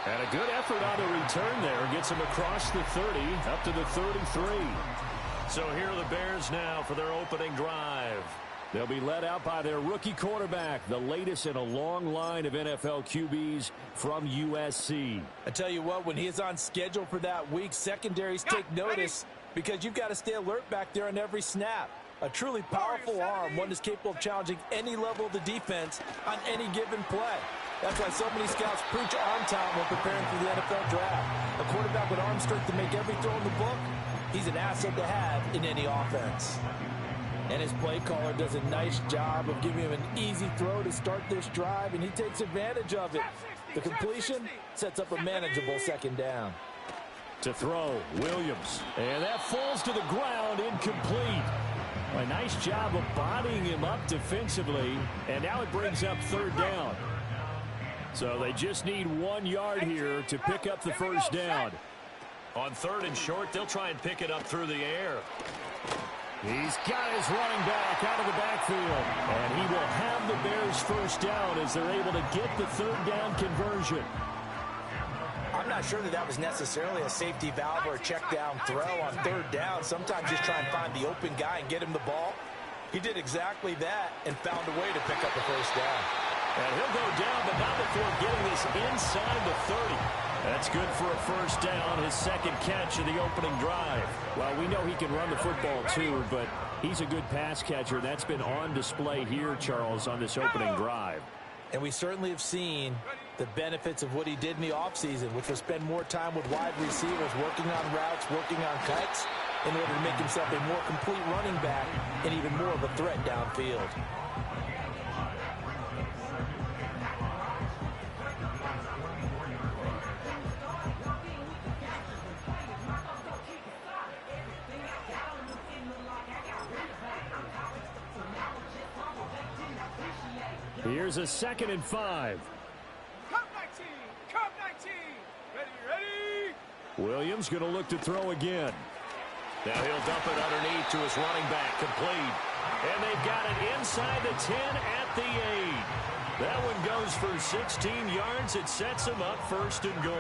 And a good effort on the return there. Gets him across the 30, up to the 33. So here are the Bears now for their opening drive. They'll be led out by their rookie quarterback, the latest in a long line of NFL QBs from USC. I tell you what, when he is on schedule for that week, secondaries take notice because you've got to stay alert back there on every snap. A truly powerful arm, one that's capable of challenging any level of the defense on any given play. That's why so many scouts preach arm talent when preparing for the NFL draft. A quarterback with arm strength to make every throw in the book, he's an asset to have in any offense. And his play caller does a nice job of giving him an easy throw to start this drive, and he takes advantage of it. The completion sets up a manageable second down. To throw, Williams. And that falls to the ground, incomplete. A nice job of bodying him up defensively, and now it brings up third down. So they just need 1 yard here to pick up the first down. On third and short, they'll try and pick it up through the air. He's got his running back out of the backfield, and he will have the Bears first down as they're able to get the third down conversion. I'm not sure that was necessarily a safety valve or a check down throw on third down. Sometimes just try and find the open guy and get him the ball. He did exactly that and found a way to pick up the first down. And he'll go down, but not before getting this inside the 30. That's good for a first down, his second catch of the opening drive. Well, we know he can run the football too, but he's a good pass catcher. That's been on display here, Charles, on this opening drive. And we certainly have seen the benefits of what he did in the offseason, which was spend more time with wide receivers, working on routes, working on cuts, in order to make himself a more complete running back and even more of a threat downfield. Here's a 2nd and 5. Come 19! Come 19! Ready! Williams going to look to throw again. Now he'll dump it underneath to his running back, complete. And they've got it inside the 10 at the 8. That one goes for 16 yards. It sets him up first and goal.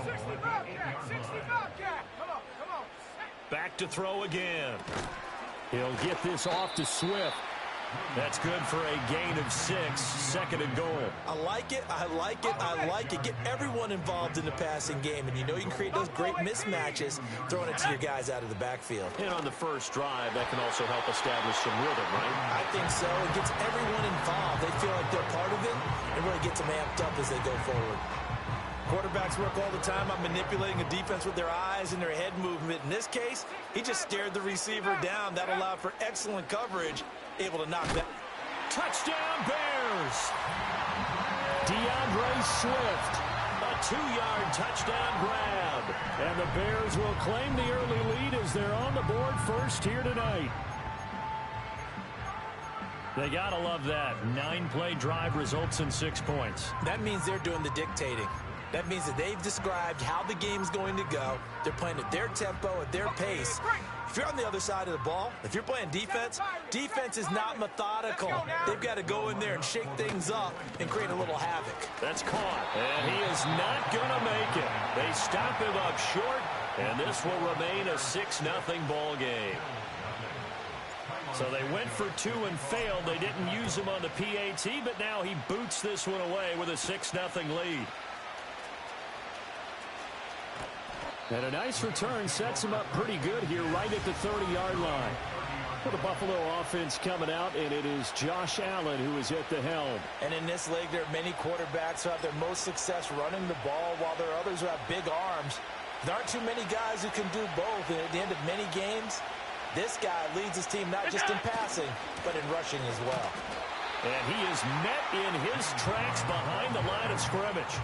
60 Bobcat! Come on! Back to throw again. He'll get this off to Swift. That's good for a gain of 6, 2nd and goal. I like it. Get everyone involved in the passing game, and you know you can create those great mismatches throwing it to your guys out of the backfield. And on the first drive, that can also help establish some rhythm, right? I think so. It gets everyone involved. They feel like they're part of it and really gets them amped up as they go forward. Quarterbacks work all the time on manipulating a defense with their eyes and their head movement. In this case, he just stared the receiver down. That allowed for excellent coverage, able to knock that. Touchdown, Bears! DeAndre Swift, a 2-yard touchdown grab. And the Bears will claim the early lead as they're on the board first here tonight. They gotta love that. 9-play drive results in 6 points. That means they're doing the dictating. That means that they've described how the game's going to go. They're playing at their tempo, at their pace. If you're on the other side of the ball, if you're playing defense, defense is not methodical. They've got to go in there and shake things up and create a little havoc. That's caught, and he is not going to make it. They stop him up short, and this will remain a 6-0 ball game. So they went for 2 and failed. They didn't use him on the PAT, but now he boots this one away with a 6-0 lead. And a nice return sets him up pretty good here right at the 30-yard line. For the Buffalo offense coming out, and it is Josh Allen who is at the helm. And in this league, there are many quarterbacks who have their most success running the ball, while there are others who have big arms. There aren't too many guys who can do both, and at the end of many games, this guy leads his team not just in passing, but in rushing as well. And he is met in his tracks behind the line of scrimmage.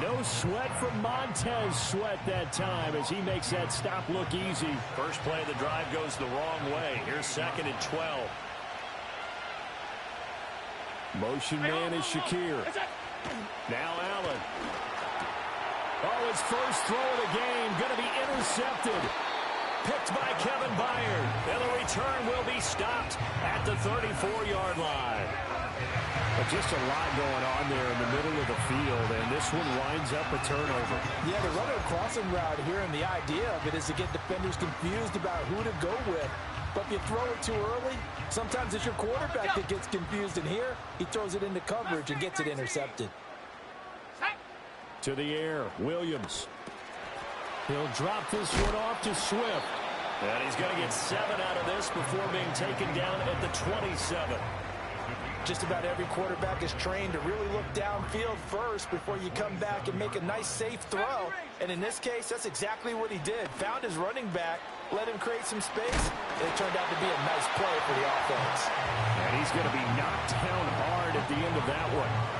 No sweat from Montez Sweat that time as he makes that stop look easy. First play of the drive goes the wrong way. Here's 2nd and 12. Motion man is Shakir. Now Allen. Oh, his first throw of the game going to be intercepted. picked by Kevin Byard. And the return will be stopped at the 34-yard line. But just a lot going on there in the middle of the field, and this one winds up a turnover. Yeah, they're running a crossing route here, and the idea of it is to get defenders confused about who to go with. But if you throw it too early, sometimes it's your quarterback that gets confused, and here he throws it into coverage and gets it intercepted. To the air, Williams. He'll drop this one off to Swift. And he's going to get 7 out of this before being taken down at the 27. Just about every quarterback is trained to really look downfield first before you come back and make a nice, safe throw. And in this case, that's exactly what he did. Found his running back, let him create some space, and it turned out to be a nice play for the offense. And he's going to be knocked down hard at the end of that one.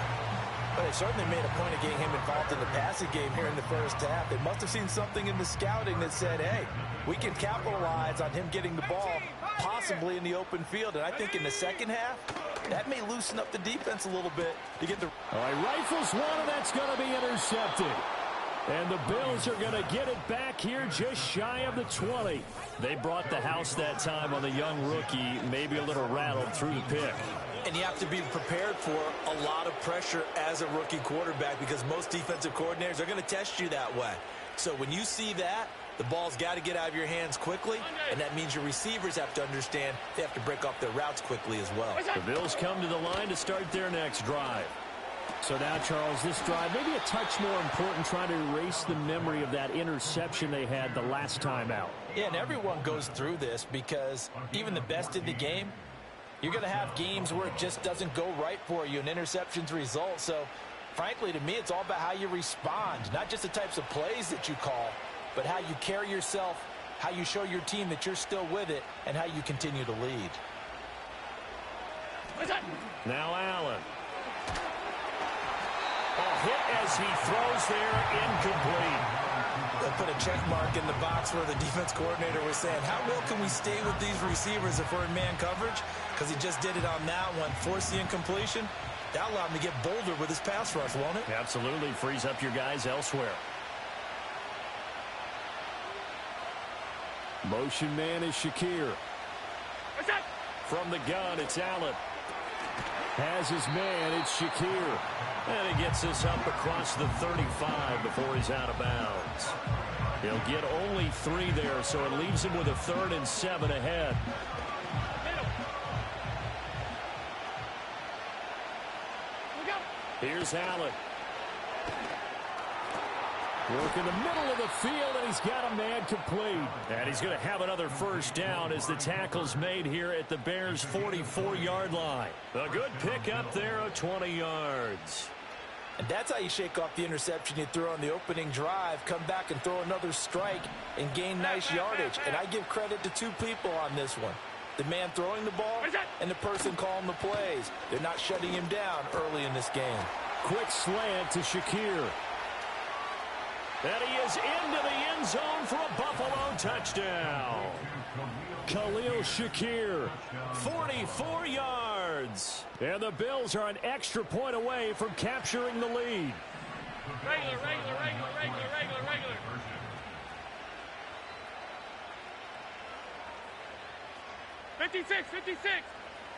But they certainly made a point of getting him involved in the passing game here in the first half. They must have seen something in the scouting that said, hey, we can capitalize on him getting the ball possibly in the open field. And I think in the second half, that may loosen up the defense a little bit to get the... All right, rifles one, and that's going to be intercepted. And the Bills are going to get it back here just shy of the 20. They brought the house that time on the young rookie, maybe a little rattled through the pick. And you have to be prepared for a lot of pressure as a rookie quarterback because most defensive coordinators are going to test you that way. So when you see that, the ball's got to get out of your hands quickly, and that means your receivers have to understand they have to break off their routes quickly as well. The Bills come to the line to start their next drive. So now, Charles, this drive maybe a touch more important, trying to erase the memory of that interception they had the last time out. Yeah, and everyone goes through this because even the best in the game, you're going to have games where it just doesn't go right for you and interceptions result. So, frankly, to me, it's all about how you respond, not just the types of plays that you call, but how you carry yourself, how you show your team that you're still with it, and how you continue to lead. Now Allen. A hit as he throws there, incomplete. They put a check mark in the box where the defense coordinator was saying, how well can we stay with these receivers if we're in man coverage? Because he just did it on that one, forced the incompletion. That allowed him to get bolder with his pass rush, won't it? Absolutely, frees up your guys elsewhere. Motion man is Shakir. From the gun, it's Allen. Has his man, it's Shakir. And he gets this up across the 35 before he's out of bounds. He'll get only 3 there, so it leaves him with a 3rd and 7 ahead. Here's Allen. Work in the middle of the field, and he's got a man complete. And he's going to have another first down as the tackle's made here at the Bears' 44-yard line. A good pick up there of 20 yards. And that's how you shake off the interception you threw on the opening drive, come back and throw another strike and gain nice yardage. And I give credit to 2 people on this one. The man throwing the ball and the person calling the plays. They're not shutting him down early in this game. Quick slant to Shakir. And he is into the end zone for a Buffalo touchdown. Khalil Shakir, 44 yards. And the Bills are an extra point away from capturing the lead. Regular. 56.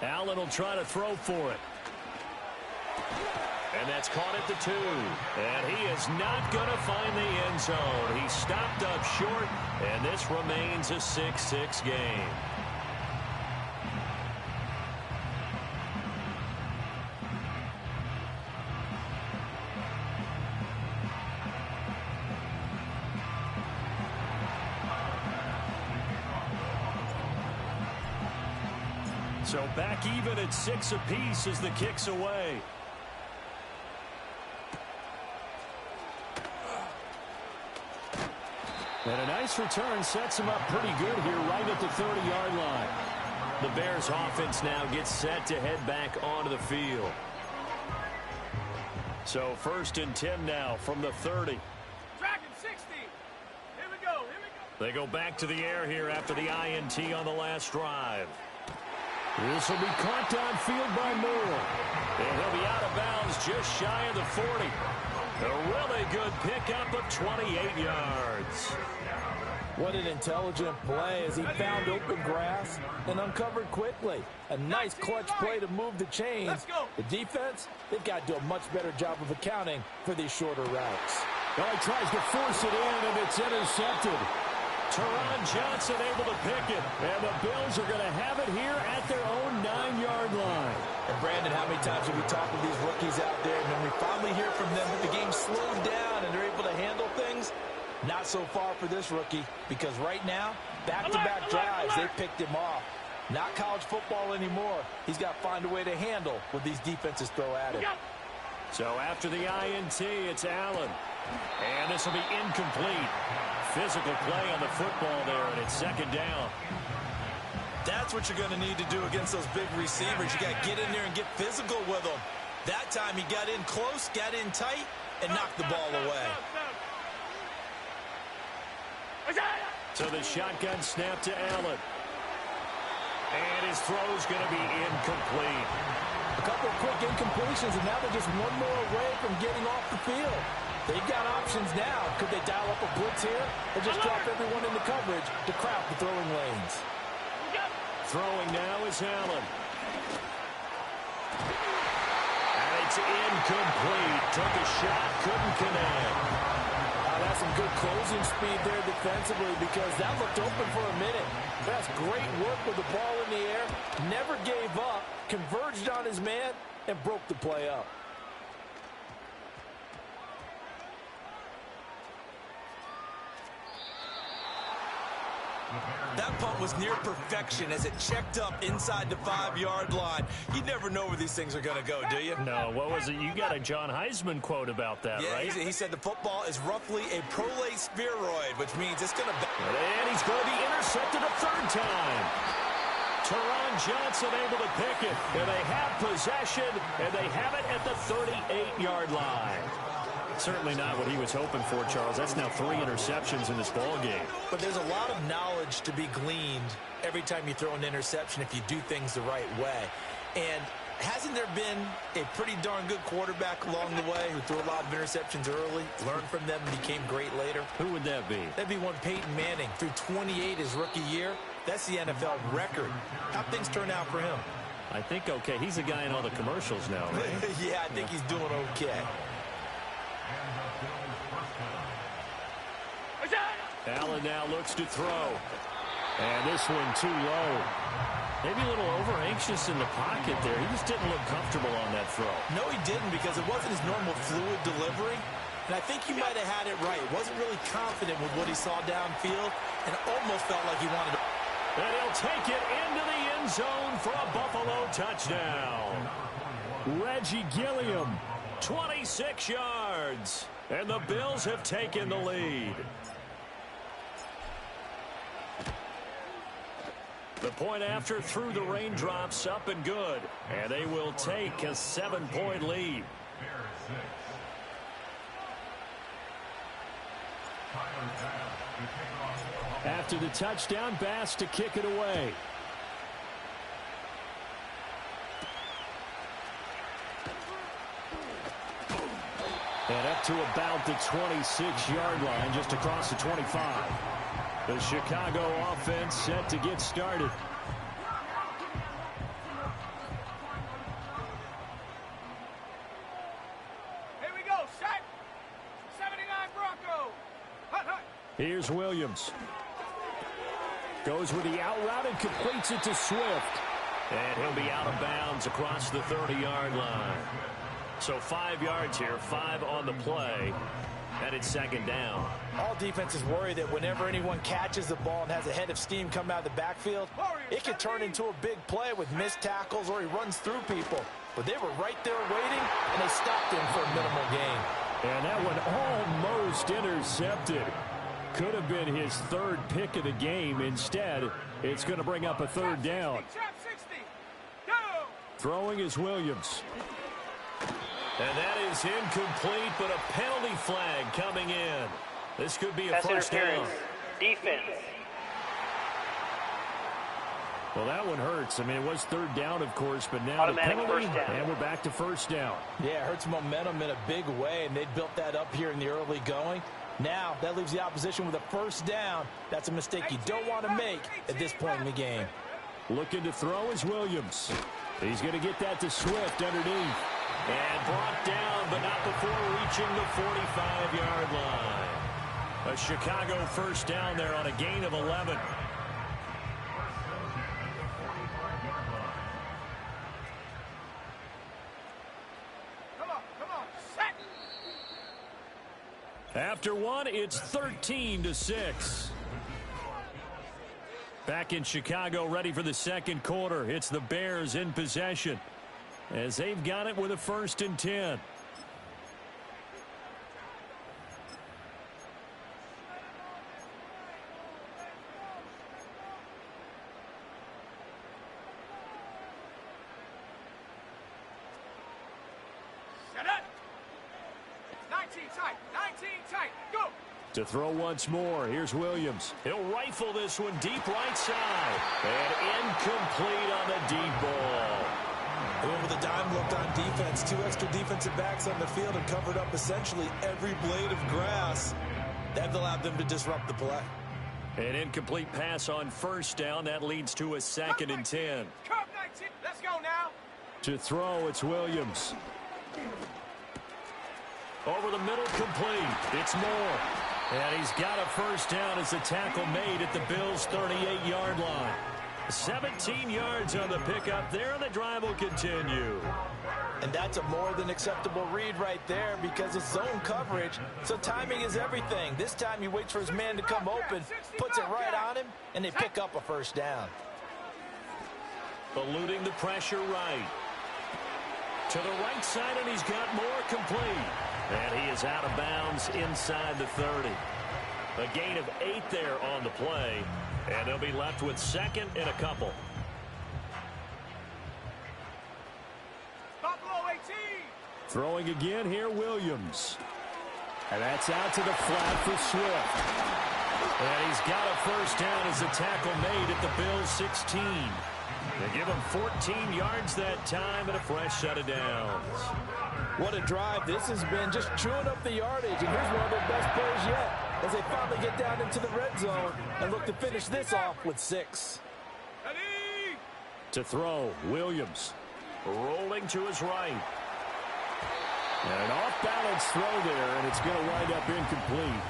Allen will try to throw for it. And that's caught at the 2. And he is not going to find the end zone. He stopped up short, and this remains a 6-6 game. So back even at 6 apiece as the kick's away. And a nice return sets him up pretty good here right at the 30-yard line. The Bears offense now gets set to head back onto the field. So 1st and 10 now from the 30. Tracking 60. Here we go. They go back to the air here after the INT on the last drive. This will be caught downfield by Moore. And he'll be out of bounds just shy of the 40. A really good pickup of 28 yards. What an intelligent play as he found open grass and uncovered quickly. A nice clutch play to move the chains. The defense, they've got to do a much better job of accounting for these shorter routes. Well, he tries to force it in, and it's intercepted. Teron Johnson able to pick it, and the Bills are going to have it here at their own 9-yard line. And Brandon, how many times have we talked with these rookies out there, and when we finally hear from them that the game's slowed down and they're able to handle things? Not so far for this rookie, because right now, back-to-back drives, they picked him off. Not college football anymore. He's got to find a way to handle what these defenses throw at him. So after the INT, it's Allen. And this will be incomplete. Physical play on the football there, and it's second down. That's what you're going to need to do against those big receivers. You got to get in there and get physical with them. That time he got in close, got in tight, and knocked the ball away. So the shotgun snap to Allen. And his throw's going to be incomplete. A couple of quick incompletions, and now they're just one more away from getting off the field. They've got options now. Could they dial up a blitz here or just drop everyone into coverage to crowd the throwing lanes? Throwing now is Allen. And it's incomplete. Took a shot, couldn't connect. That's some good closing speed there defensively because that looked open for a minute. That's great work with the ball in the air. Never gave up, converged on his man, and broke the play up. That punt was near perfection as it checked up inside the 5-yard line. You never know where these things are going to go, do you? No, what was it? You got a John Heisman quote about that, right? He said the football is roughly a prolate spheroid, which means it's going to... And he's going to be intercepted a third time. Teron Johnson able to pick it, and they have possession, and they have it at the 38-yard line. Certainly not what he was hoping for, Charles. That's now 3 interceptions in this ball game. But there's a lot of knowledge to be gleaned every time you throw an interception if you do things the right way. And hasn't there been a pretty darn good quarterback along the way who threw a lot of interceptions early, learned from them, and became great later? Who would that be? That'd be one Peyton Manning. Threw 28 his rookie year. That's the NFL record. How'd things turn out for him? I think okay. He's a guy in all the commercials now, right? Yeah, I think he's doing okay. Allen now looks to throw. And this one too low. Maybe a little over-anxious in the pocket there. He just didn't look comfortable on that throw. No, he didn't because it wasn't his normal fluid delivery. And I think he might have had it right. Wasn't really confident with what he saw downfield and almost felt like he wanted to. And he'll take it into the end zone for a Buffalo touchdown. Reggie Gilliam, 26 yards. And the Bills have taken the lead. The point after through the raindrops, up and good. And they will take a 7-point lead. After the touchdown, Bass to kick it away. And up to about the 26-yard line, just across the 25. The Chicago offense set to get started. Here we go, set. 79 Bronco. Hut, hut. Here's Williams. Goes with the out route and completes it to Swift. And he'll be out of bounds across the 30-yard line. So 5 yards here, 5 on the play. And it's second down. All defenses worry that whenever anyone catches the ball and has a head of steam come out of the backfield, it could turn into a big play with missed tackles or he runs through people. But they were right there waiting, and they stopped him for a minimal gain. And that one almost intercepted. Could have been his third pick of the game. Instead, it's going to bring up a third down. Trap 60. Go. Throwing is Williams. And that is incomplete, but a penalty flag coming in. This could be a first down. Defense. Well, that one hurts. I mean, it was third down, of course, but now the penalty, and we're back to first down. Yeah, it hurts momentum in a big way, and they built that up here in the early going. Now, that leaves the opposition with a first down. That's a mistake you don't want to make at this point in the game. Looking to throw is Williams. He's going to get that to Swift underneath. And brought down, but not before reaching the 45-yard line. A Chicago first down there on a gain of 11. After one, it's 13-6. Back in Chicago, ready for the second quarter. It's the Bears in possession as they've got it with a 1st and 10. To throw once more, here's Williams. He'll rifle this one deep right side. And incomplete on the deep ball. Went with a dime look on defense. 2 extra defensive backs on the field and covered up essentially every blade of grass. That allowed them to disrupt the play. An incomplete pass on first down. That leads to a 2nd and 10. Let's go now. To throw, it's Williams. Over the middle, complete. It's Moore. And he's got a first down as the tackle made at the Bills' 38-yard line. 17 yards on the pickup there, and the drive will continue. And that's a more than acceptable read right there because it's zone coverage, so timing is everything. This time he waits for his man to come open, puts it right on him, and they pick up a first down. Eluding the pressure right. To the right side, and he's got more complete. And he is out of bounds inside the 30. A gain of 8 there on the play. And they'll be left with 2nd and a couple. Buffalo 18. Throwing again here, Williams. And that's out to the flat for Swift. And he's got a first down as the tackle made at the Bills' 16. They give him 14 yards that time and a fresh set of downs. What a drive this has been, just chewing up the yardage. And here's one of their best plays yet as they finally get down into the red zone and look to finish this off with 6. To throw, Williams rolling to his right. And an off-balance throw there, and it's going to wind up incomplete.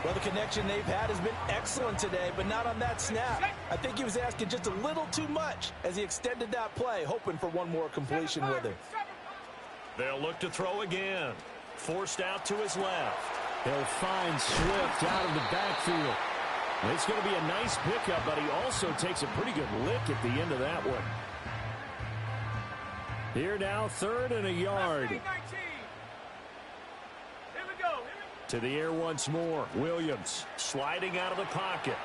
Well, the connection they've had has been excellent today, but not on that snap. I think he was asking just a little too much as he extended that play, hoping for one more completion with it. They'll look to throw again. Forced out to his left. He'll find Swift out of the backfield. It's going to be a nice pickup, but he also takes a pretty good lick at the end of that one. Here now, 3rd and a yard. Here we go. To the air once more. Williams sliding out of the pocket.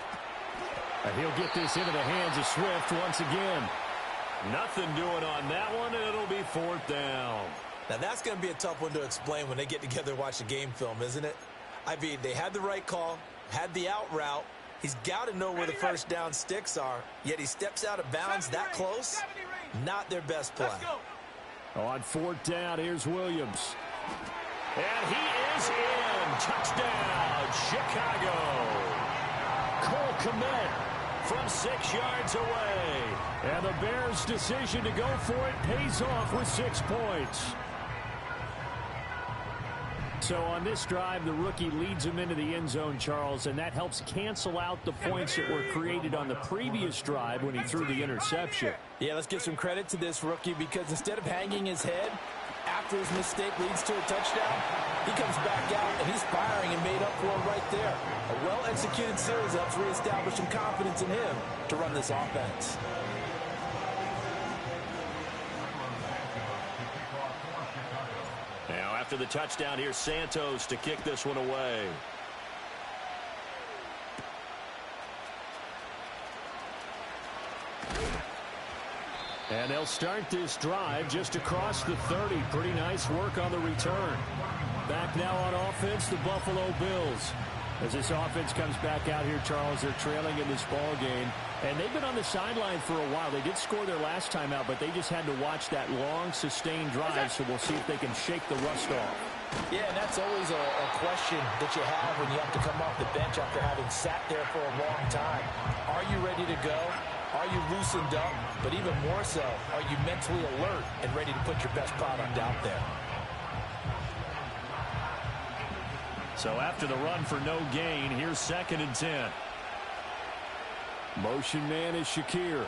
And he'll get this into the hands of Swift once again. Nothing doing on that one, and it'll be 4th down. Now, that's going to be a tough one to explain when they get together and watch the game film, isn't it? I mean, they had the right call, had the out route. He's got to know where the first down sticks are, yet he steps out of bounds that close. Not their best play. On 4th down, here's Williams. And he is in. Touchdown, Chicago. Cole Kmet from 6 yards away. And the Bears' decision to go for it pays off with 6 points. So on this drive, the rookie leads him into the end zone, Charles, and that helps cancel out the points that were created on the previous drive when he threw the interception. Yeah, let's give some credit to this rookie because instead of hanging his head after his mistake leads to a touchdown, he comes back out and he's firing and made up for him right there. A well-executed series helps reestablish some confidence in him to run this offense. Now after the touchdown, here's Santos to kick this one away. And they'll start this drive just across the 30. Pretty nice work on the return. Back now on offense, the Buffalo Bills. As this offense comes back out here, Charles, they're trailing in this ball game. And they've been on the sideline for a while. They did score their last time out, but they just had to watch that long, sustained drive. So we'll see if they can shake the rust off. Yeah, and that's always a question that you have when you have to come off the bench after having sat there for a long time. Are you ready to go? Are you loosened up? But even more so, are you mentally alert and ready to put your best product out there? So after the run for no gain, here's 2nd and 10. Motion man is Shakir.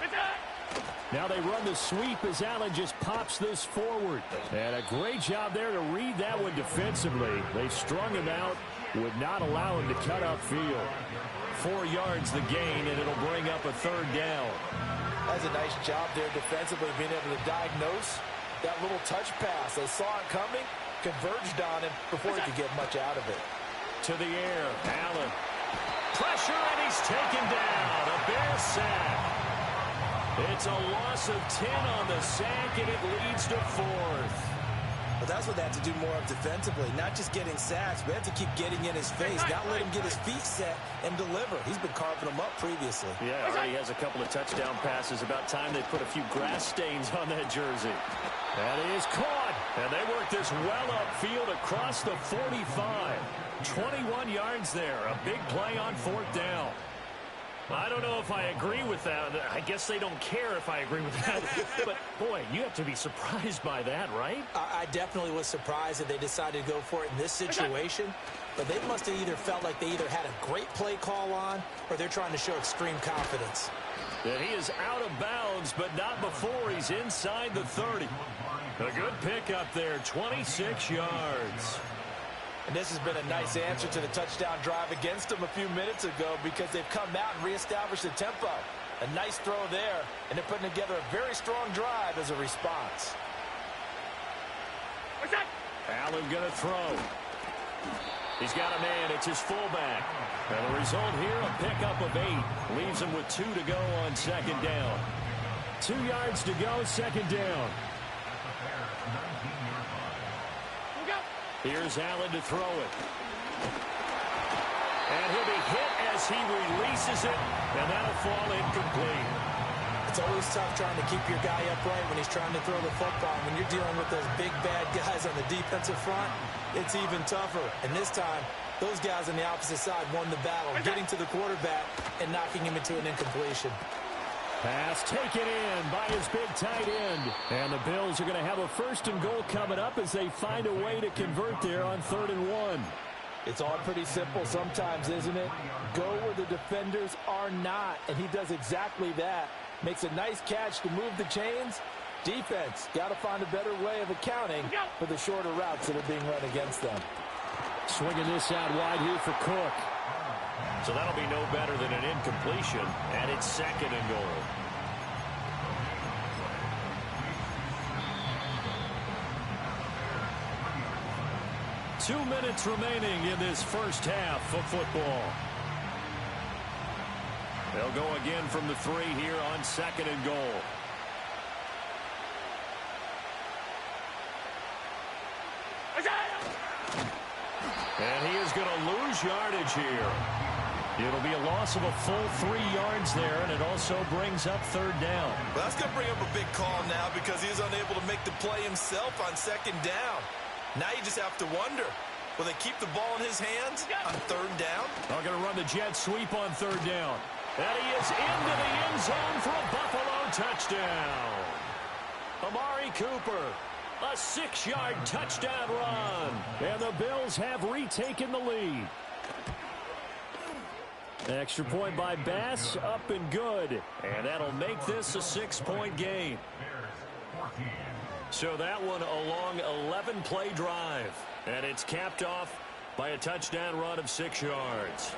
Now they run the sweep as Allen just pops this forward. And a great job there to read that one defensively. They strung him out, would not allow him to cut upfield. 4 yards the gain, and it'll bring up a 3rd down. That's a nice job there defensively, being able to diagnose that little touch pass. They saw it coming, converged on him before he could get much out of it. To the air, Allen. Pressure, and he's taken down. A Bear sack. It's a loss of 10 on the sack, and it leads to 4th. But that's what they have to do more of defensively, not just getting sacks, but have to keep getting in his face, not let him get his feet set and deliver. He's been carving them up previously. Yeah, already has a couple of touchdown passes. About time they put a few grass stains on that jersey. And he is caught, and they work this well upfield across the 45. 21 yards there, a big play on 4th down. I don't know if I agree with that. I guess they don't care if I agree with that. But, boy, you have to be surprised by that, right? I definitely was surprised that they decided to go for it in this situation. But they must have either felt like they either had a great play call on or they're trying to show extreme confidence. And he is out of bounds, but not before he's inside the 30. A good pickup there, 26 yards. And this has been a nice answer to the touchdown drive against them a few minutes ago because they've come out and reestablished the tempo. A nice throw there, and they're putting together a very strong drive as a response. Allen going to throw. He's got a man. It's his fullback. And the result here, a pickup of 8. Leaves him with 2 to go on 2nd down. 2 yards to go, 2nd down. Here's Allen to throw it. And he'll be hit as he releases it, and that'll fall incomplete. It's always tough trying to keep your guy upright when he's trying to throw the football. When you're dealing with those big, bad guys on the defensive front, it's even tougher. And this time, those guys on the opposite side won the battle, getting to the quarterback and knocking him into an incompletion. Pass taken in by his big tight end. And the Bills are going to have a 1st and goal coming up as they find a way to convert there on 3rd and 1. It's all pretty simple sometimes, isn't it? Go where the defenders are not, and he does exactly that. Makes a nice catch to move the chains. Defense, got to find a better way of accounting for the shorter routes that are being run against them. Swinging this out wide here for Cook. So that'll be no better than an incompletion, and it's 2nd and goal. Two minutes remaining in this first half of football. They'll go again from the 3 here on 2nd and goal. And he is going to lose yardage here. It'll be a loss of a full 3 yards there, and it also brings up 3rd down. Well, that's going to bring up a big call now because he is unable to make the play himself on 2nd down. Now you just have to wonder, will they keep the ball in his hands on 3rd down? They're going to run the jet sweep on 3rd down. And he is into the end zone for a Buffalo touchdown. Amari Cooper, a 6-yard touchdown run. And the Bills have retaken the lead. Extra point by Bass, up and good. And that'll make this a 6-point game. So that one a long 11-play drive. And it's capped off by a touchdown run of 6 yards.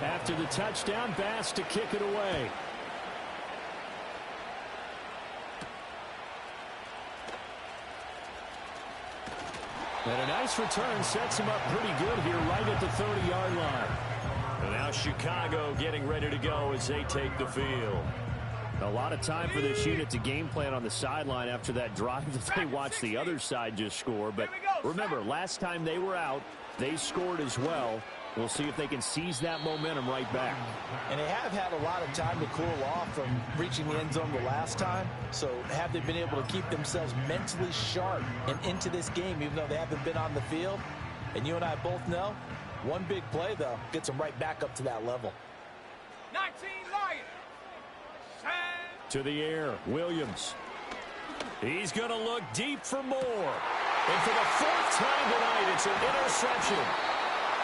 After the touchdown, Bass to kick it away. And a nice return sets him up pretty good here right at the 30-yard line. And now Chicago getting ready to go as they take the field. A lot of time for this unit to game plan on the sideline after that drive that they watched the other side just score. But remember, last time they were out, they scored as well. We'll see if they can seize that momentum right back. And they have had a lot of time to cool off from reaching the end zone the last time. So have they been able to keep themselves mentally sharp and into this game, even though they haven't been on the field? And you and I both know, one big play, though, gets them right back up to that level. 19 Lions. To the air, Williams. He's going to look deep for more. And for the fourth time tonight, it's an interception.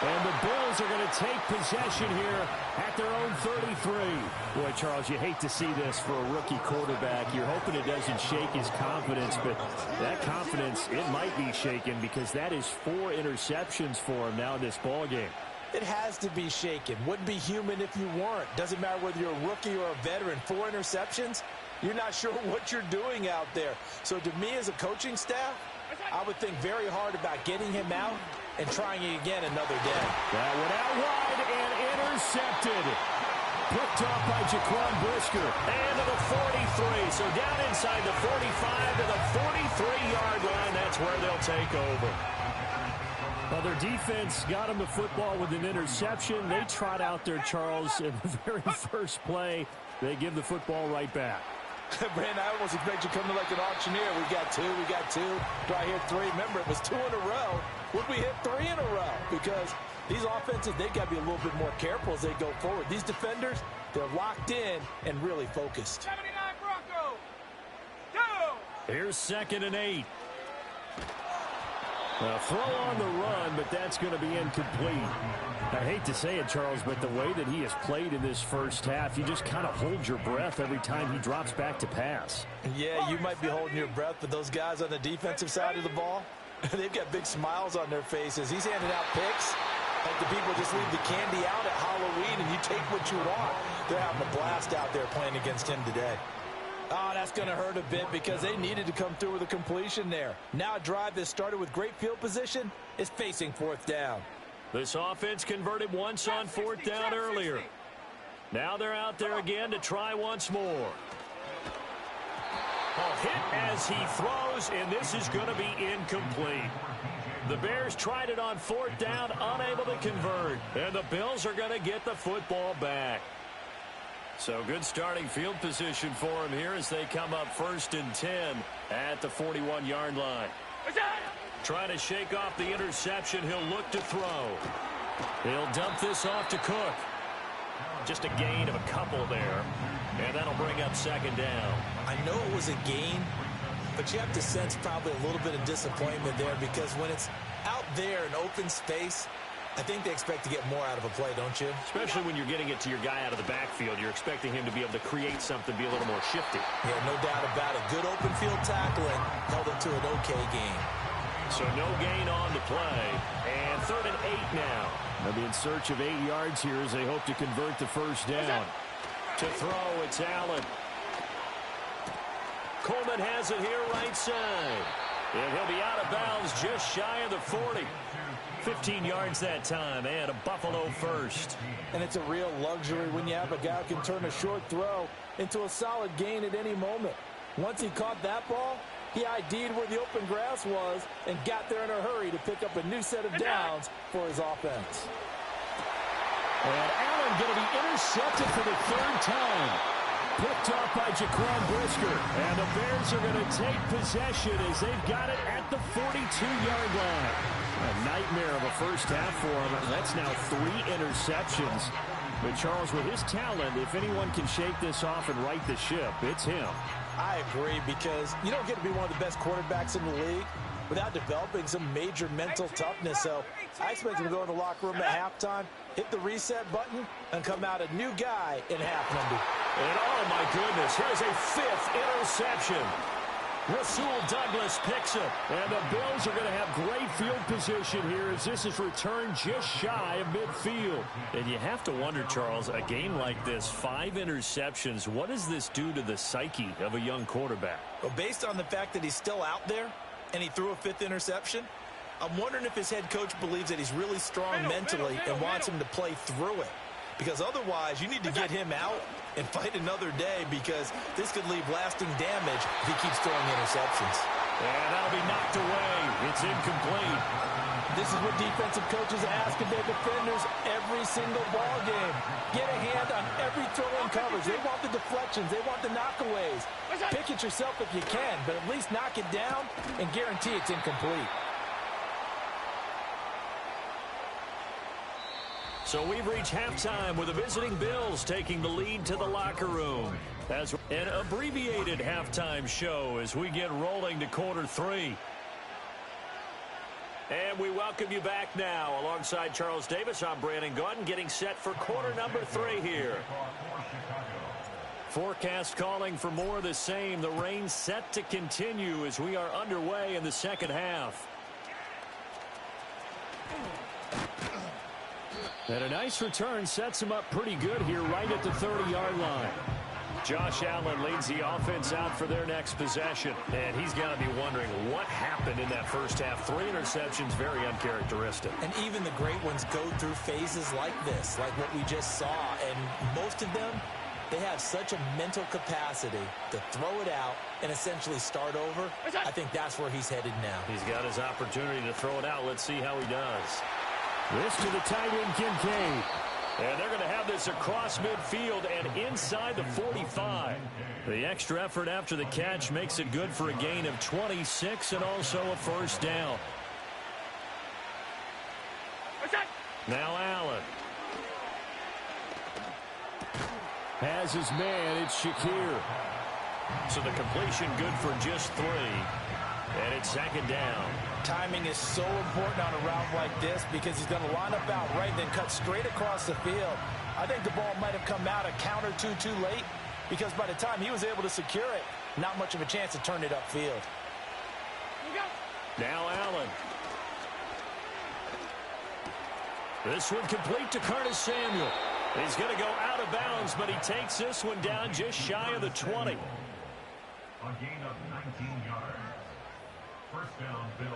And the Bills are going to take possession here at their own 33. Boy, Charles, you hate to see this for a rookie quarterback. You're hoping it doesn't shake his confidence, but that confidence, it might be shaken because that is 4 interceptions for him now in this ballgame. It has to be shaken. Wouldn't be human if you weren't. Doesn't matter whether you're a rookie or a veteran. 4 interceptions, you're not sure what you're doing out there. So to me as a coaching staff, I would think very hard about getting him out and trying it again another day. That went out wide and intercepted. Picked off by Jaquan Brisker. And to the 43. So down inside the 45 to the 43-yard line. That's where they'll take over. Well, their defense got them the football with an interception. They trot out there, Charles, in the very first play. They give the football right back. Brandon, I almost expect you to come to like an auctioneer. We got 2, we got 2. Do I hear 3? Remember, it was 2 in a row. Would we hit 3 in a row? Because these offenses, they got to be a little bit more careful as they go forward. These defenders, they're locked in and really focused. 79 Broncos. 2. Here's 2nd and 8. A throw on the run, but that's going to be incomplete. I hate to say it, Charles, but the way that he has played in this first half, you just kind of hold your breath every time he drops back to pass. Yeah, you might be holding your breath, but those guys on the defensive side of the ball, they've got big smiles on their faces. He's handing out picks like the people just leave the candy out at Halloween and you take what you want. They're having a blast out there playing against him today. Oh, that's going to hurt a bit because they needed to come through with a completion there. Now a drive that started with great field position is facing 4th down. This offense converted once on 4th down earlier. Now they're out there again to try once more. A hit as he throws, and this is going to be incomplete. The Bears tried it on 4th down, unable to convert. And the Bills are going to get the football back. So good starting field position for him here as they come up 1st and 10 at the 41-yard line. Trying to shake off the interception. He'll look to throw. He'll dump this off to Cook. Just a gain of a couple there. And that'll bring up 2nd down. I know it was a gain, but you have to sense probably a little bit of disappointment there because when it's out there in open space, I think they expect to get more out of a play, don't you? Especially when you're getting it to your guy out of the backfield. You're expecting him to be able to create something, be a little more shifty. Yeah, no doubt about it. Good open field tackling held it to an okay game. So no gain on the play. And 3rd and 8 now. They'll be in search of 8 yards here as they hope to convert the 1st down. To throw, it's Allen. Coleman has it here right side. And he'll be out of bounds just shy of the 40. 15 yards that time, and a Buffalo first. And it's a real luxury when you have a guy who can turn a short throw into a solid gain at any moment. Once he caught that ball, he ID'd where the open grass was and got there in a hurry to pick up a new set of downs for his offense. And Allen going to be intercepted for the 3rd time. Picked off by Jaquan Brisker. And the Bears are going to take possession as they've got it at the 42-yard line. A nightmare of a first half for him. That's now 3 interceptions. But Charles, with his talent, if anyone can shake this off and right the ship, it's him. I agree because you don't get to be one of the best quarterbacks in the league without developing some major mental toughness. So I expect him to go in the locker room at halftime, hit the reset button, and come out a new guy in half number. And oh my goodness, here's a 5th interception. Rasul Douglas picks it. And the Bills are going to have great field position here as this is returned just shy of midfield. And you have to wonder, Charles, a game like this, 5 interceptions, what does this do to the psyche of a young quarterback? Well, based on the fact that he's still out there and he threw a 5th interception, I'm wondering if his head coach believes that he's really strong mentally and wants him to play through it. because otherwise you need to get him out and fight another day, because this could leave lasting damage if he keeps throwing interceptions. And that'll be knocked away. It's incomplete. This is what defensive coaches ask of their defenders every single ball game. Get a hand on every throw in coverage. They want the deflections. They want the knockaways. Pick it yourself if you can, but at least knock it down and guarantee it's incomplete. So we've reached halftime with the visiting Bills taking the lead to the locker room. As an abbreviated halftime show as we get rolling to quarter 3. And we welcome you back now. Alongside Charles Davis, I'm Brandon Gaudin, getting set for quarter number 3 here. Forecast calling for more of the same. The rain set to continue as we are underway in the second half. And a nice return sets him up pretty good here right at the 30-yard line. Josh Allen leads the offense out for their next possession. And he's got to be wondering what happened in that first half. 3 interceptions, very uncharacteristic. And even the great ones go through phases like this, like what we just saw. And most of them, they have such a mental capacity to throw it out and essentially start over. I think that's where he's headed now. He's got his opportunity to throw it out. Let's see how he does. This to the tight end, Kincaid. And they're going to have this across midfield and inside the 45. The extra effort after the catch makes it good for a gain of 26 and also a first down. Now Allen. Has his man, it's Shakir. So the completion good for just 3. And it's second down. Timing is so important on a route like this because he's going to line up out right and then cut straight across the field. I think the ball might have come out a count or two too late because by the time he was able to secure it, not much of a chance to turn it upfield. Now Allen. This one complete to Curtis Samuel. He's going to go out of bounds, but he takes this one down just shy of the 20. A gain of 19 yards. First down, Bill.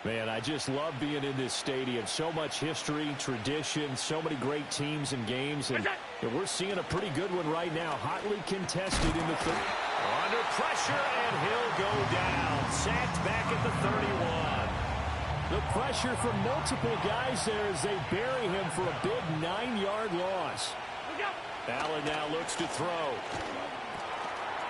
Man, I just love being in this stadium. So much history, tradition, so many great teams and games. And we're seeing a pretty good one right now. Hotly contested in the third. Under pressure, and he'll go down. Sacked back at the 31. The pressure from multiple guys there as they bury him for a big 9-yard loss. Allen now looks to throw.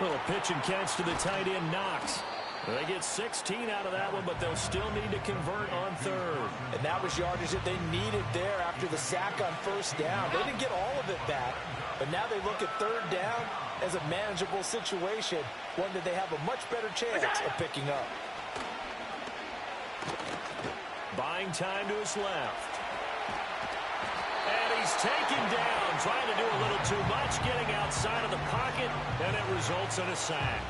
Little pitch and catch to the tight end, Knox. They get 16 out of that one, but they'll still need to convert on third. And that was yardage that they needed there after the sack on first down. They didn't get all of it back, but now they look at third down as a manageable situation, one that they have a much better chance of picking up. Buying time to his left. And he's taken down, trying to do a little too much, getting outside of the pocket, and it results in a sack.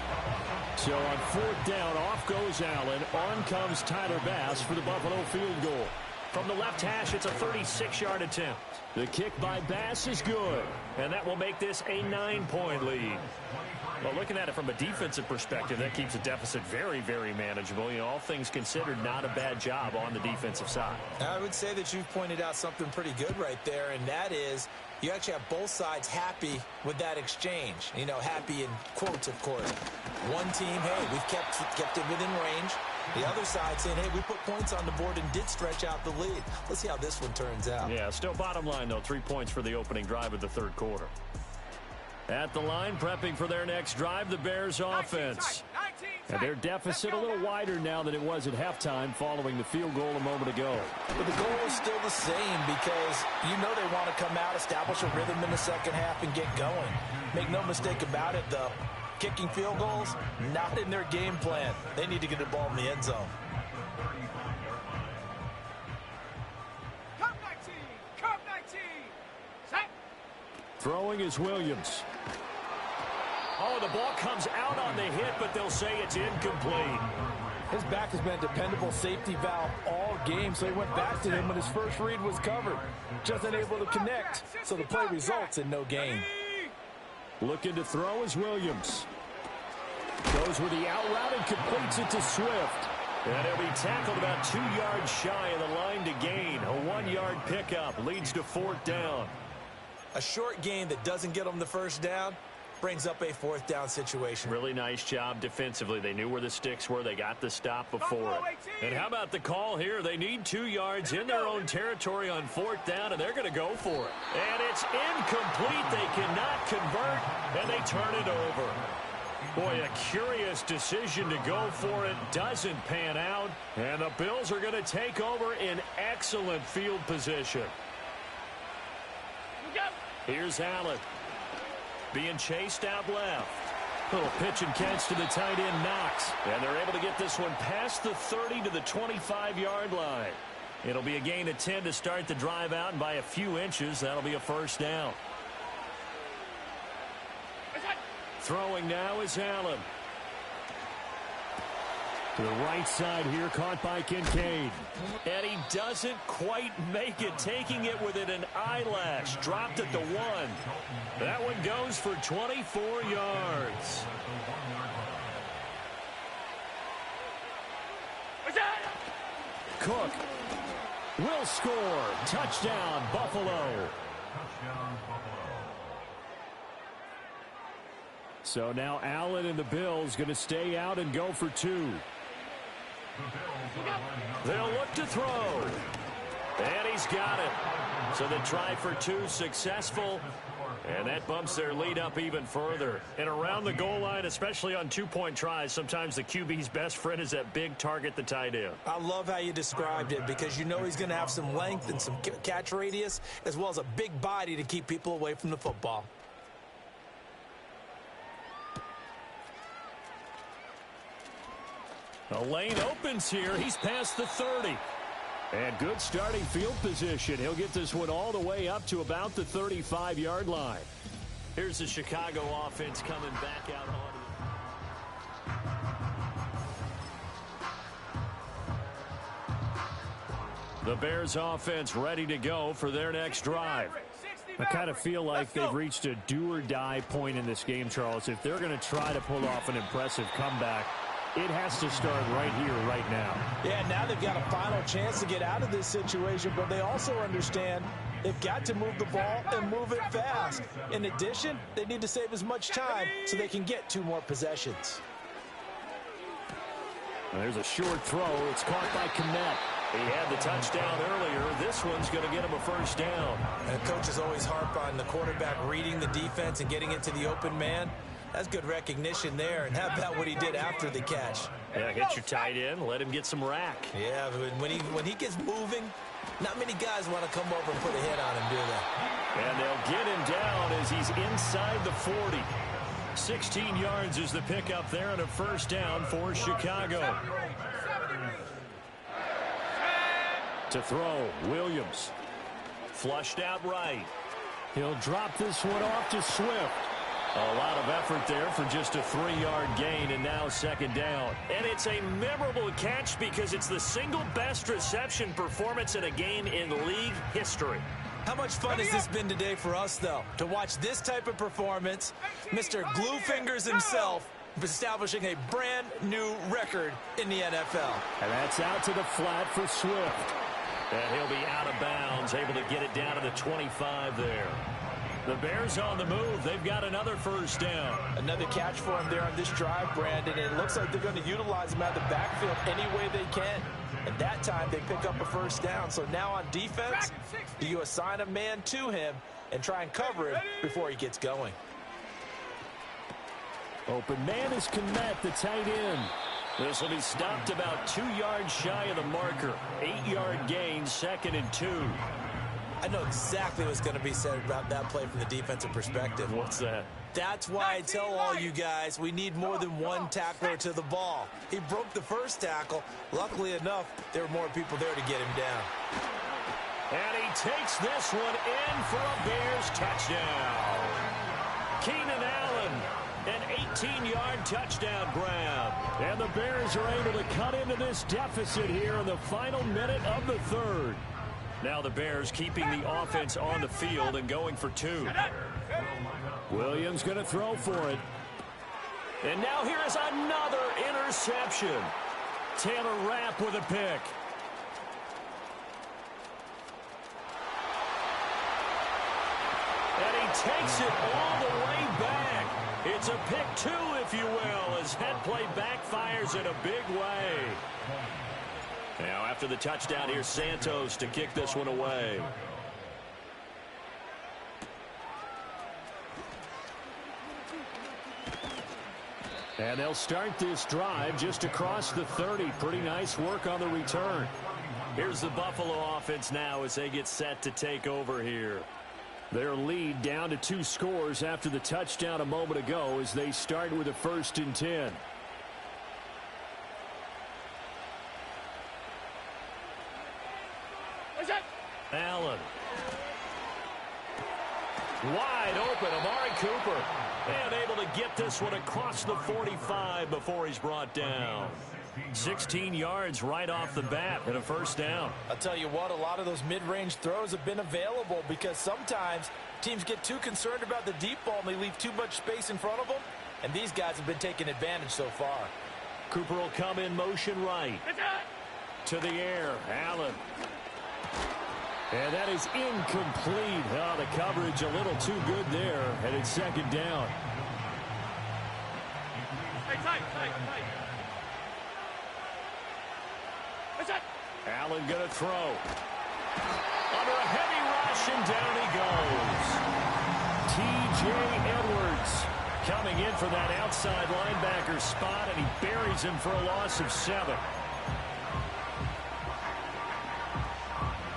So on fourth down, off goes Allen. On comes Tyler Bass for the Buffalo field goal. From the left hash, it's a 36-yard attempt. The kick by Bass is good, and that will make this a 9-point lead. Well, looking at it from a defensive perspective, that keeps the deficit very, very manageable. You know, all things considered, not a bad job on the defensive side. I would say that you've pointed out something pretty good right there, and that is you actually have both sides happy with that exchange. You know, happy in quotes, of course. One team, hey, we've kept it within range. The other side saying, hey, we put points on the board and did stretch out the lead. Let's see how this one turns out. Yeah, still bottom line, though, 3 points for the opening drive of the third quarter. At the line, prepping for their next drive, the Bears offense. And their deficit a little wider now than it was at halftime following the field goal a moment ago. But the goal is still the same because you know they want to come out, establish a rhythm in the second half, and get going. Make no mistake about it, though. Kicking field goals, not in their game plan. They need to get the ball in the end zone. Curve 19, curve 19. Set. Throwing is Williams. Oh, the ball comes out on the hit, but they'll say it's incomplete. His back has been a dependable safety valve all game, so he went back to him when his first read was covered. Just unable to connect, so the play results in no gain. Looking to throw is Williams. Goes with the out route and completes it to Swift. And he'll be tackled about 2 yards shy of the line to gain. A 1-yard pickup leads to 4th down. A short gain that doesn't get them the first down brings up a 4th down situation. Really nice job defensively. They knew where the sticks were. They got the stop before it. And how about the call here? They need 2 yards in their own territory on 4th down, and they're going to go for it. And it's incomplete. They cannot convert, and they turn it over. Boy, a curious decision to go for it. Doesn't pan out, and the Bills are going to take over in excellent field position. Here's Allen. Being chased out left. Little pitch and catch to the tight end, Knox. And they're able to get this one past the 30 to the 25-yard line. It'll be a gain of 10 to start the drive out, and by a few inches, that'll be a 1st down. Throwing now is Allen. To the right side here, caught by Kincaid. And he doesn't quite make it, taking it within an eyelash. Dropped at the 1. That one goes for 24 yards. Cook will score. Touchdown, Buffalo. So now Allen and the Bills going to stay out and go for 2. They'll look to throw. And he's got it. So the try for 2 successful. And that bumps their lead up even further. And around the goal line, especially on 2-point tries, sometimes the QB's best friend is that big target, the tight end. I love how you described it, because you know he's going to have some length and some catch radius, as well as a big body to keep people away from the football. The lane opens here. He's past the 30. And good starting field position. He'll get this one all the way up to about the 35-yard line. Here's the Chicago offense coming back out on. The Bears offense ready to go for their next drive. I kind of feel like they've reached a do-or-die point in this game, Charles. If they're going to try to pull off an impressive comeback, it has to start right here, right now. Yeah, now they've got a final chance to get out of this situation, but they also understand they've got to move the ball and move it fast. In addition, they need to save as much time so they can get 2 more possessions. And there's a short throw. It's caught by Kmet. He had the touchdown earlier. This one's going to get him a 1st down. And coaches always harp on the quarterback reading the defense and getting into the open man. That's good recognition there. And how about what he did after the catch? Yeah, hit your tight end. Let him get some rack. Yeah, but when he gets moving, not many guys want to come over and put a hit on him, do they? And they'll get him down as he's inside the 40. 16 yards is the pickup there and a 1st down for Chicago. To throw, Williams. Flushed out right. He'll drop this one off to Swift. A lot of effort there for just a 3-yard gain, and now 2nd down. And it's a memorable catch because it's the single best reception performance in a game in league history. How much fun has this been today for us, though, to watch this type of performance? Mr. Glue Fingers himself establishing a brand new record in the NFL. And that's out to the flat for Swift. And he'll be out of bounds, able to get it down to the 25 there. The Bears on the move. They've got another 1st down. Another catch for him there on this drive, Brandon. And it looks like they're going to utilize him out of the backfield any way they can. And that time they pick up a 1st down. So now on defense, you assign a man to him and try and cover him before he gets going. Open man is Kmet, the tight end. This will be stopped about 2 yards shy of the marker. 8-yard gain, 2nd and 2. I know exactly what's going to be said about that play from the defensive perspective. What's that? That's why I tell all you guys we need more than one tackler to the ball. He broke the 1st tackle. Luckily enough, there were more people there to get him down. And he takes this one in for a Bears touchdown. Keenan Allen, an 18-yard touchdown grab. And the Bears are able to cut into this deficit here in the final minute of the 3rd. Now the Bears keeping the offense on the field and going for 2. Williams going to throw for it. And now here is another interception. Taylor Rapp with a pick. And he takes it all the way back. It's a pick two, if you will, as head play backfires in a big way. Now, after the touchdown, here's Santos to kick this one away. And they'll start this drive just across the 30. Pretty nice work on the return. Here's the Buffalo offense now as they get set to take over here. Their lead down to 2 scores after the touchdown a moment ago as they start with a 1st and 10. Allen. Wide open, Amari Cooper. And able to get this one across the 45 before he's brought down. 16 yards right off the bat and a 1st down. I'll tell you what, a lot of those mid-range throws have been available because sometimes teams get too concerned about the deep ball and they leave too much space in front of them. And these guys have been taking advantage so far. Cooper will come in motion right. To the air, Allen. And that is incomplete. Oh, the coverage a little too good there, and it's 2nd down. Tight. Allen going to throw. Under a heavy rush, and down he goes. T.J. Edwards coming in for that outside linebacker spot, and he buries him for a loss of 7.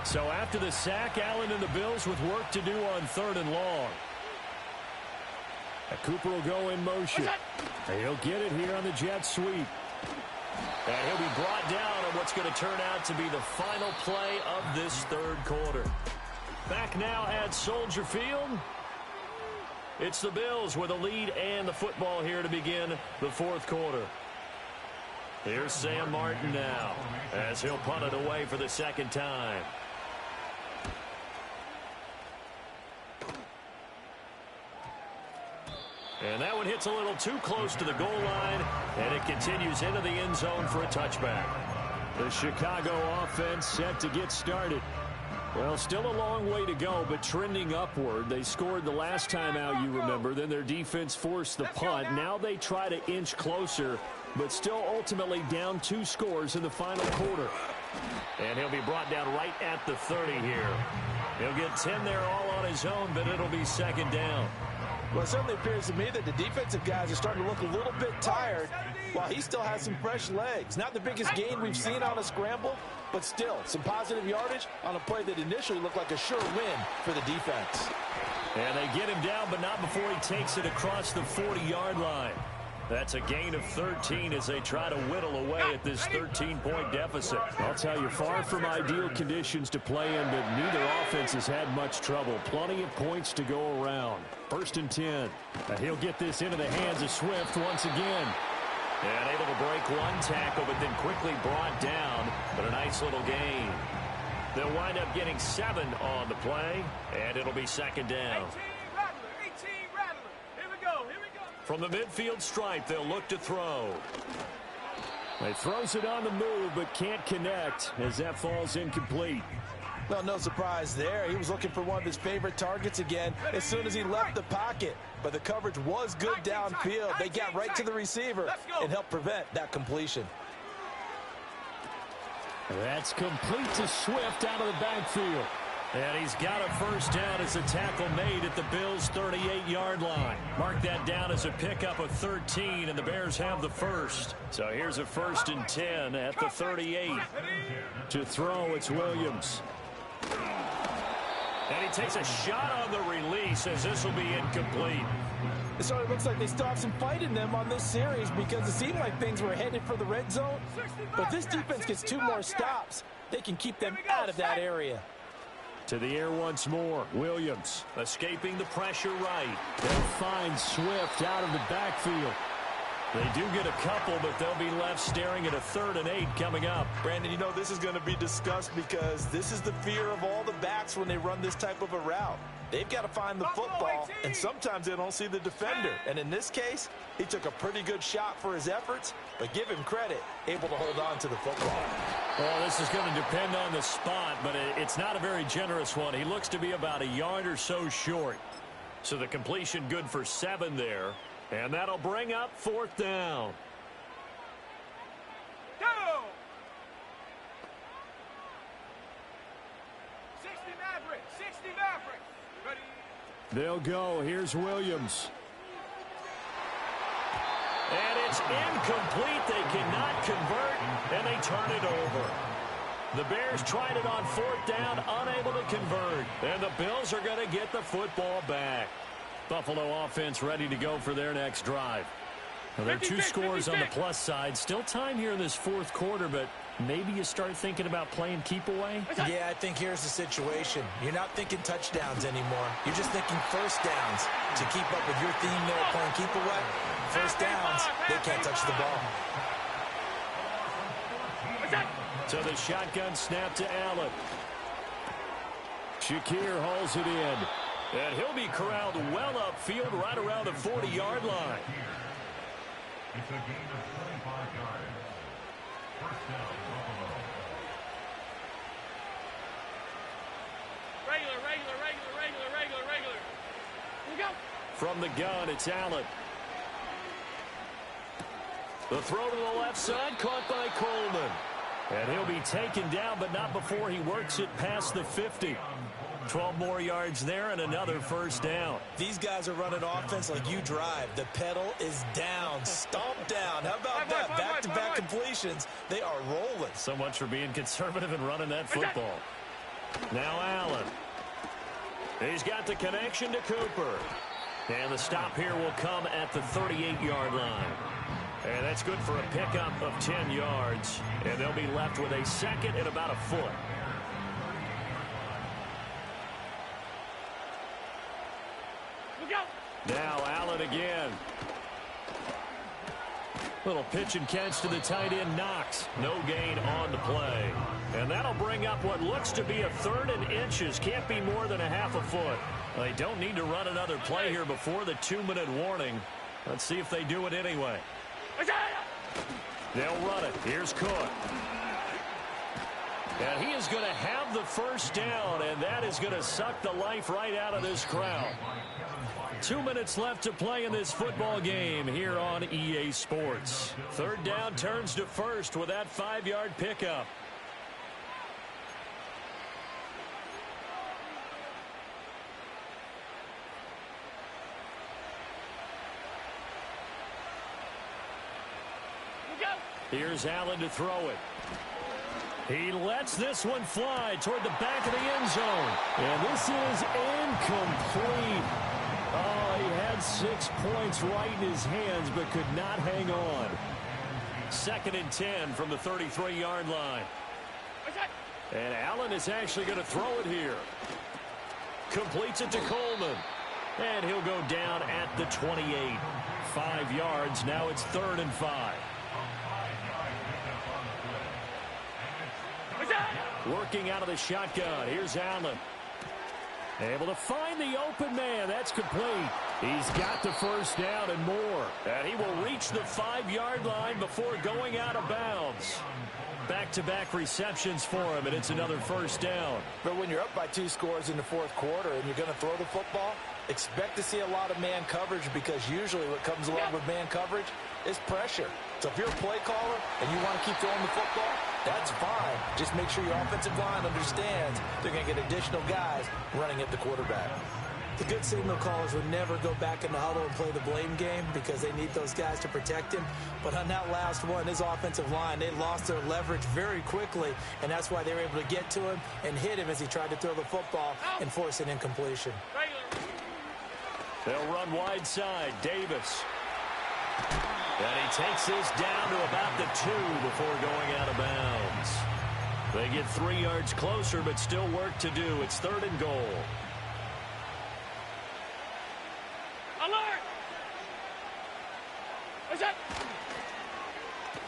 So after the sack, Allen and the Bills with work to do on 3rd and long. Cooper will go in motion. He'll get it here on the jet sweep. And he'll be brought down on what's going to turn out to be the final play of this 3rd quarter. Back now at Soldier Field. It's the Bills with a lead and the football here to begin the 4th quarter. Here's Sam Martin now as he'll punt it away for the 2nd time. And that one hits a little too close to the goal line, and it continues into the end zone for a touchback. The Chicago offense set to get started. Well, still a long way to go, but trending upward. They scored the last time out, you remember. Then their defense forced the punt. Now they try to inch closer, but still ultimately down 2 scores in the final quarter. And he'll be brought down right at the 30 here. He'll get 10 there all on his own, but it'll be 2nd down. Well, it certainly appears to me that the defensive guys are starting to look a little bit tired while he still has some fresh legs. Not the biggest gain we've seen on a scramble, but still some positive yardage on a play that initially looked like a sure win for the defense. And they get him down, but not before he takes it across the 40-yard line. That's a gain of 13 as they try to whittle away at this 13-point deficit. I'll tell you, far from ideal conditions to play in, but neither offense has had much trouble. Plenty of points to go around. 1st and 10. He'll get this into the hands of Swift once again. And able to break one tackle, but then quickly brought down. But a nice little gain. They'll wind up getting 7 on the play, and it'll be 2nd down. 18 Rattler. Here we go. From the midfield stripe, they'll look to throw. He throws it on the move, but can't connect as that falls incomplete. Well, no surprise there. He was looking for one of his favorite targets again as soon as he left the pocket. But the coverage was good downfield. They got right to the receiver and helped prevent that completion. That's complete to Swift out of the backfield. And he's got a 1st down as a tackle made at the Bills' 38-yard line. Mark that down as a pickup of 13, and the Bears have the 1st. So here's a 1st and 10 at the 38. To throw, it's Williams. And he takes a shot on the release as this will be incomplete. It sort of looks like they still have some fight in them on this series because it seemed like things were headed for the red zone. But this defense gets 2 more stops. They can keep them out of that area. To the air once more. Williams escaping the pressure right. They'll find Swift out of the backfield. They do get a couple, but they'll be left staring at a 3rd and 8 coming up. Brandon, you know this is going to be discussed because this is the fear of all the backs when they run this type of a route. They've got to find the football, and sometimes they don't see the defender. And in this case, he took a pretty good shot for his efforts, but give him credit, able to hold on to the football. Well, this is going to depend on the spot, but it's not a very generous one. He looks to be about a yard or so short. So the completion good for 7 there, and that'll bring up 4th down. Go! 60 Maverick, 60 Maverick. Ready? They'll go. Here's Williams. And it's incomplete. They cannot convert, and they turn it over. The Bears tried it on 4th down, unable to convert. And the Bills are going to get the football back. Buffalo offense ready to go for their next drive. Well, there are 2 scores on the plus side. Still time here in this 4th quarter, but maybe you start thinking about playing keep away? Yeah, I think here's the situation. You're not thinking touchdowns anymore. You're just thinking first downs. To keep up with your theme there, playing keep away, first downs, they can't touch the ball. So the shotgun snap to Allen. Shakir hauls it in. And he'll be corralled well upfield right around the 40-yard line. It's a gain of 25 yards. First down, Buffalo. Regular. Here we go. From the gun, it's Allen. The throw to the left side, caught by Coleman. And he'll be taken down, but not before he works it past the 50. 12 more yards there and another first down. These guys are running offense like you drive. The pedal is down, stomped down. How about that? Back-to-back completions. They are rolling. So much for being conservative and running that football. Now Allen. He's got the connection to Cooper. And the stop here will come at the 38-yard line. And that's good for a pickup of 10 yards. And they'll be left with a second and about a foot. Now Allen again. Little pitch and catch to the tight end, Knox. No gain on the play. And that'll bring up what looks to be a 3rd and inches. Can't be more than a half a foot. They don't need to run another play here before the 2-minute warning. Let's see if they do it anyway. They'll run it. Here's Cook. And he is going to have the first down, and that is going to suck the life right out of this crowd. 2 minutes left to play in this football game here on EA Sports. 3rd down turns to 1st with that 5-yard pickup. Here's Allen to throw it. He lets this one fly toward the back of the end zone. And this is incomplete. Oh, he had 6 points right in his hands, but could not hang on. 2nd and 10 from the 33-yard line. And Allen is actually going to throw it here. Completes it to Coleman. And he'll go down at the 28. 5 yards. Now it's 3rd and 5. Working out of the shotgun. Here's Allen. Able to find the open man. That's complete. He's got the first down and more. And he will reach the 5-yard line before going out of bounds. Back-to-back receptions for him, and it's another first down. But when you're up by 2 scores in the 4th quarter and you're going to throw the football, expect to see a lot of man coverage, because usually what comes along with man coverage is pressure. So if you're a play caller and you want to keep throwing the football, that's fine. Just make sure your offensive line understands they're going to get additional guys running at the quarterback. The good signal callers would never go back in the huddle and play the blame game because they need those guys to protect him. But on that last one, his offensive line, they lost their leverage very quickly, and that's why they were able to get to him and hit him as he tried to throw the football and force an incompletion. They'll run wide side. Davis. And he takes this down to about the 2 before going out of bounds. They get 3 yards closer, but still work to do. It's 3rd and goal. Alert! What's that?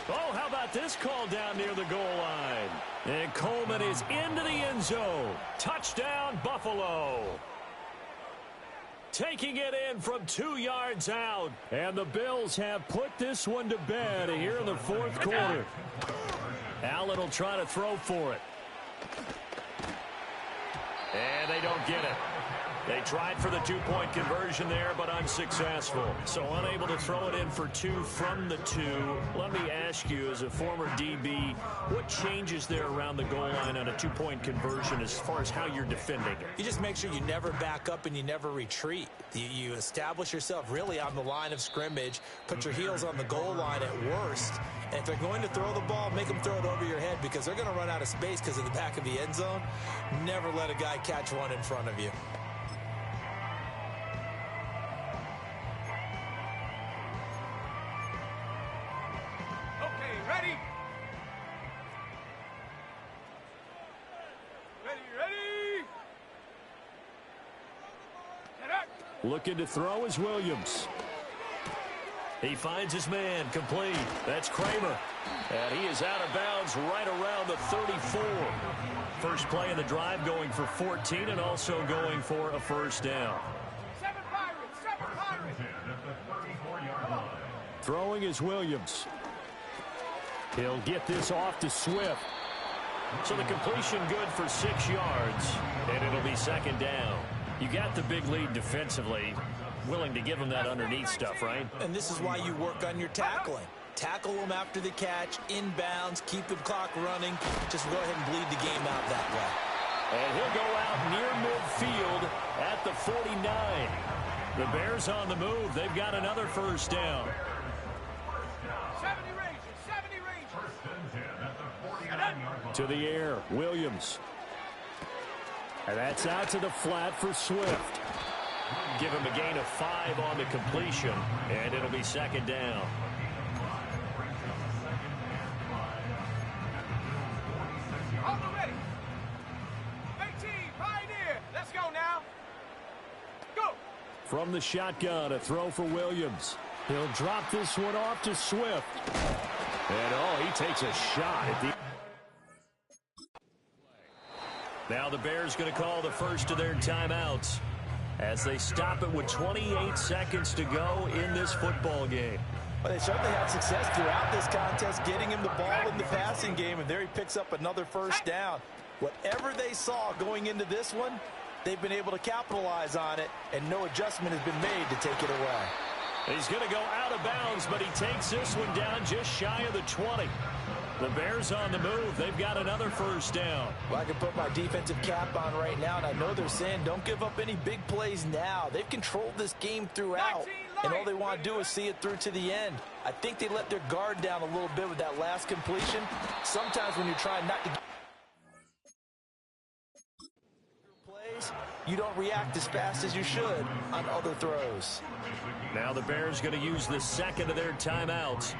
Oh, how about this call down near the goal line? And Coleman is into the end zone. Touchdown, Buffalo. taking it in from 2 yards out. And the Bills have put this one to bed here in the fourth quarter. Allen will try to throw for it. And they don't get it. They tried for the two-point conversion there, but unsuccessful. So unable to throw it in for 2 from the 2. Let me ask you, as a former DB, what changes there around the goal line on a two-point conversion as far as how you're defending it? You just make sure you never back up and you never retreat. You establish yourself really on the line of scrimmage, put your heels on the goal line at worst, and if they're going to throw the ball, make them throw it over your head because they're going to run out of space because of the back of the end zone. Never let a guy catch one in front of you. Looking to throw is Williams. He finds his man, complete. That's Kramer. And he is out of bounds right around the 34. First play of the drive going for 14 and also going for a first down. 7 Pirates, 7 Pirates. Throwing is Williams. He'll get this off to Swift. So the completion good for 6 yards, and it'll be second down. You got the big lead defensively, willing to give them that underneath stuff, right? And this is why you work on your tackling. Tackle them after the catch, inbounds, keep the clock running. Just go ahead and bleed the game out that way. And he'll go out near midfield at the 49. The Bears on the move. They've got another first down. 70 Rangers, 70 Rangers. To the air, Williams. And that's out to the flat for Swift. Give him a gain of 5 on the completion, and it'll be second down. On the ready. 18, Pioneer. Let's go now. Go. From the shotgun, a throw for Williams. He'll drop this one off to Swift. And, he takes a shot at the... Now the Bears going to call the first of their timeouts as they stop it with 28 seconds to go in this football game. Well, they certainly had success throughout this contest, getting him the ball in the passing game, and there he picks up another first down. Whatever they saw going into this one, they've been able to capitalize on it, and no adjustment has been made to take it away. He's going to go out of bounds, but he takes this one down just shy of the 20. The Bears on the move. They've got another first down. Well, I can put my defensive cap on right now, and I know they're saying don't give up any big plays now. They've controlled this game throughout, and all they want to do is see it through to the end. I think they let their guard down a little bit with that last completion. Sometimes when you're trying not to get plays, you don't react as fast as you should on other throws. Now the Bears going to use the second of their timeouts.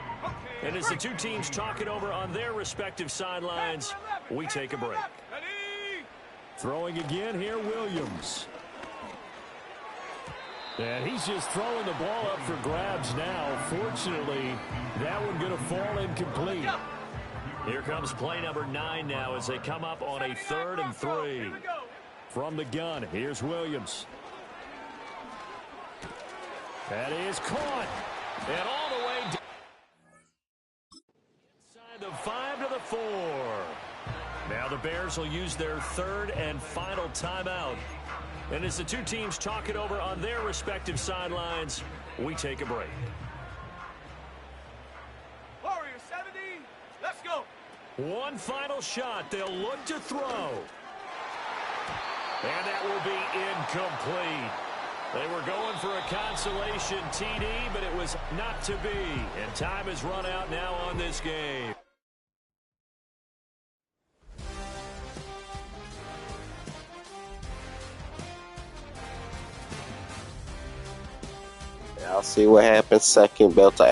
And as the two teams talk it over on their respective sidelines, we take a break. Throwing again here, Williams. And he's just throwing the ball up for grabs now. Fortunately, that one going to fall incomplete. Here comes play number 9 now as they come up on a 3rd and 3. From the gun, here's Williams. That is caught. And all the way down. Inside the 5 to the 4. Now the Bears will use their 3rd and final timeout. And as the two teams talk it over on their respective sidelines, we take a break. Warriors 70, let's go. One final shot. They'll look to throw. And that will be incomplete. They were going for a consolation TD, but it was not to be. And time has run out now on this game. I'll see what happens. Second belt to